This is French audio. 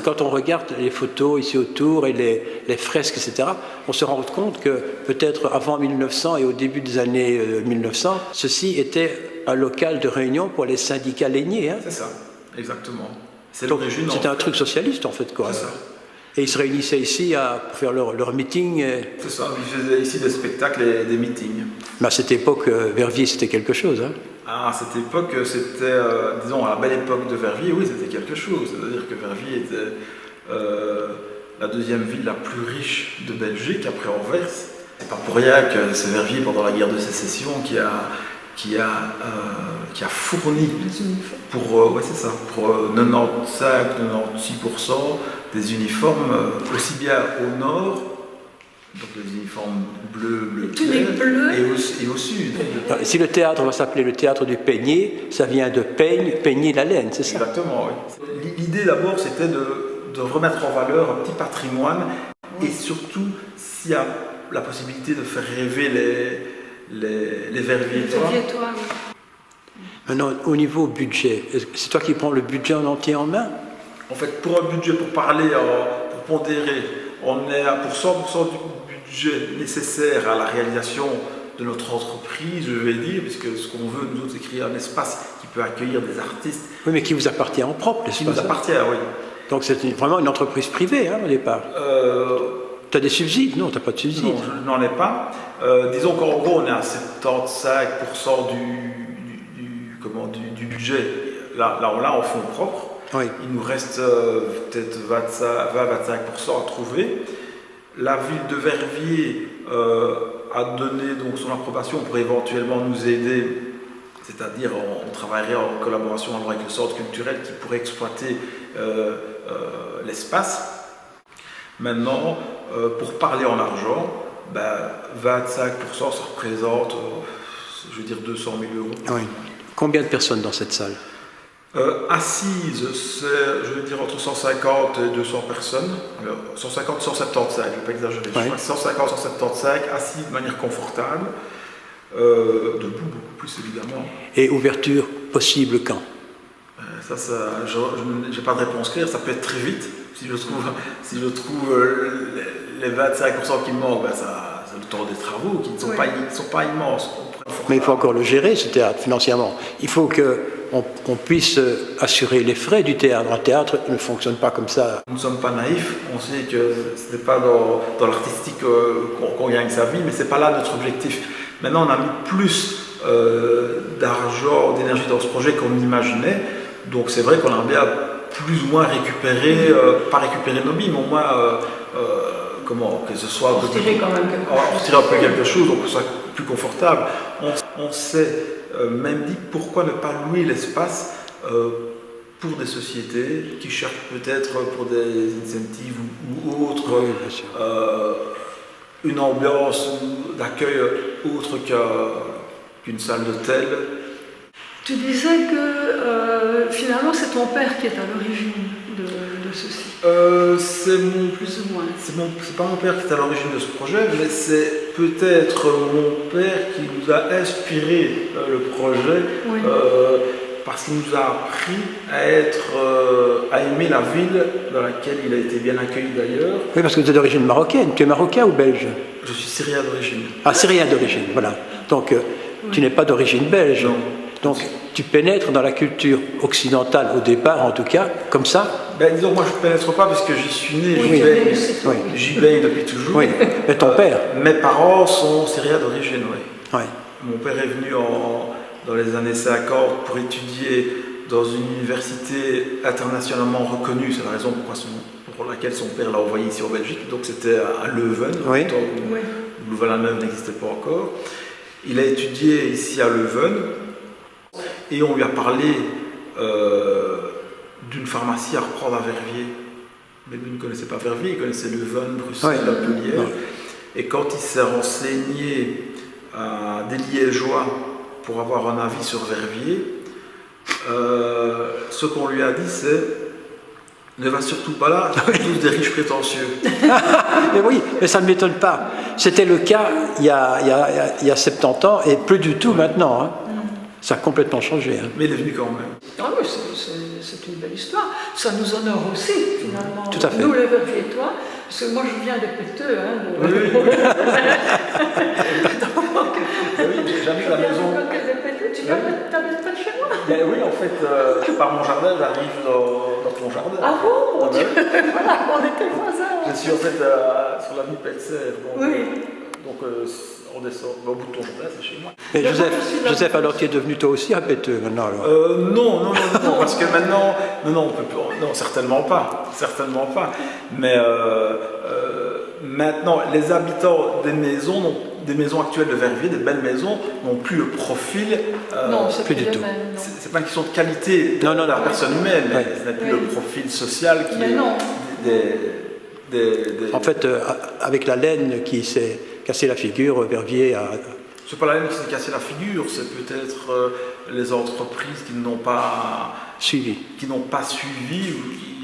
Quand on regarde les photos ici autour et les fresques, etc., on se rend compte que peut-être avant 1900 et au début des années 1900, ceci était un local de réunion pour les syndicats lainiers. Hein. C'est ça, exactement. Donc c'était un truc socialiste en fait, quoi. C'est ça. Et ils se réunissaient ici pour faire leur meeting. C'est ça, ils faisaient ici des spectacles et des meetings. Mais à cette époque, Verviers, c'était quelque chose. Hein. À cette époque, c'était, disons, à la belle époque de Verviers, oui, c'était quelque chose. C'est-à-dire que Verviers était la deuxième ville la plus riche de Belgique, après Anvers. C'est pas pour rien que c'est Verviers, pendant la guerre de sécession, qui a fourni pour, ouais, c'est ça, pour 95-96% des uniformes, aussi bien au nord, donc les uniformes bleus et au sud. Si le théâtre va s'appeler le théâtre du peigné, ça vient de peigne, peigner la laine, c'est ça? Exactement, oui. L'idée d'abord, c'était de remettre en valeur un petit patrimoine et surtout, s'il y a la possibilité de faire rêver les Verviétois. Maintenant, au niveau budget, c'est toi qui prends le budget en entier en main? En fait, pour un budget, pour parler, pour pondérer, on est pour 100% du budget nécessaire à la réalisation de notre entreprise, je vais dire, puisque ce qu'on veut, nous autres, c'est créer un espace qui peut accueillir des artistes. Oui, mais qui vous appartient en propre, l'espace. Qui nous appartient, oui. Donc c'est vraiment une entreprise privée, hein, au départ. Tu as des subsides? Non, tu n'as pas de subsides. Non, je n'en ai pas. Disons qu'en gros, on est à 75% du budget, là, en fonds propres. Oui. Il nous reste peut-être 20-25% à trouver. La ville de Verviers a donné donc son approbation pour éventuellement nous aider, c'est-à-dire on travaillerait en collaboration avec le centre culturel qui pourrait exploiter l'espace. Maintenant, pour parler en argent, 25%, ça représente, je veux dire, 200 000 euros. Oui. Combien de personnes dans cette salle? Assises, c'est, je veux dire, entre 150 et 200 personnes. Alors, 150, 175, je ne vais pas exagérer. Ouais. 150, 175, assis de manière confortable. Debout, beaucoup plus, évidemment. Et ouverture possible quand? Je n'ai pas de réponse claire. Ça peut être très vite. Si je trouve les 25% qui me manquent, c'est le temps des travaux qui ne sont pas immenses. Mais il faut encore le gérer, ce théâtre, financièrement. Il faut qu'on puisse assurer les frais du théâtre. Un théâtre ne fonctionne pas comme ça. Nous ne sommes pas naïfs. On sait que ce n'est pas dans l'artistique qu'on gagne sa vie, mais ce n'est pas là notre objectif. Maintenant, on a mis plus d'argent, d'énergie dans ce projet qu'on imaginait. Donc c'est vrai qu'on a bien plus ou moins récupéré, pas récupérer nos billes, mais au moins que ce soit retirer quand même un peu quelque chose, donc que ce soit plus confortable. On s'est même dit pourquoi ne pas louer l'espace pour des sociétés qui cherchent peut-être pour des incentives ou autres, oui, bien sûr. Une ambiance d'accueil autre qu'une salle d'hôtel. Tu disais que finalement c'est ton père qui est à l'origine de ceci. C'est plus ou moins. C'est pas mon père qui est à l'origine de ce projet, mais c'est peut-être mon père qui nous a inspiré le projet, Oui. parce qu'il nous a appris à aimer la ville dans laquelle il a été bien accueilli d'ailleurs. Oui, parce que tu es d'origine marocaine. Tu es marocain ou belge? Je suis syrien d'origine. Ah, syrien d'origine, voilà. Donc, tu n'es pas d'origine belge. Non. Donc, tu pénètres dans la culture occidentale au départ, en tout cas, comme ça? Disons, moi je ne pénètre pas parce que j'y suis né, Oui. j'y baigne depuis toujours. Oui, mais ton père? Mes parents sont syriens d'origine, oui. Oui. Mon père est venu dans les années 50 pour étudier dans une université internationalement reconnue. C'est la raison pour laquelle son père l'a envoyé ici en Belgique. Donc c'était à Leuven, Oui. où Louvain-la-Neuve n'existait pas encore. Il a étudié ici à Leuven et on lui a parlé d'une pharmacie à reprendre à Verviers. Mais lui ne connaissait pas Verviers, il connaissait Leuven, Bruxelles, Oui. un peu Liège. Et quand il s'est renseigné à des Liégeois pour avoir un avis sur Verviers, ce qu'on lui a dit c'est ne va surtout pas là, c'est tous des riches prétentieux. Mais oui, mais ça ne m'étonne pas. C'était le cas il y a 70 ans et plus du tout maintenant. Hein. Ça a complètement changé. Hein. Mais il est venu quand même. Ah oui, c'est c'est une belle histoire. Ça nous honore aussi, finalement. Tout à fait. Nous, les Verviétois, parce que moi, je viens des Péteux. Hein, Oui, j'ai jamais la maison. Tu n'habites pas de chez moi? Mais oui, en fait, par mon jardin, j'arrive dans ton jardin. Ah bon, Ah, mon Dieu. Voilà, on était voisins. Je suis en fait sur l'avenue Pelser. Donc on descend au bout de ton jardin, c'est chez moi. Et Joseph, alors tu es devenu toi aussi un péteux maintenant alors. Non, parce que maintenant, non, on peut plus, non, certainement pas. Mais maintenant, les habitants des maisons actuelles de Verviers, des belles maisons, n'ont plus le profil. Non, c'est plus du tout. C'est pas une question de qualité de la personne humaine, mais ce n'est plus le profil social qui est En fait, avec la laine qui s'est cassé la figure, Verviers a... C'est pas la laine qui s'est cassé la figure, c'est peut-être les entreprises qui n'ont pas suivi. Ou qui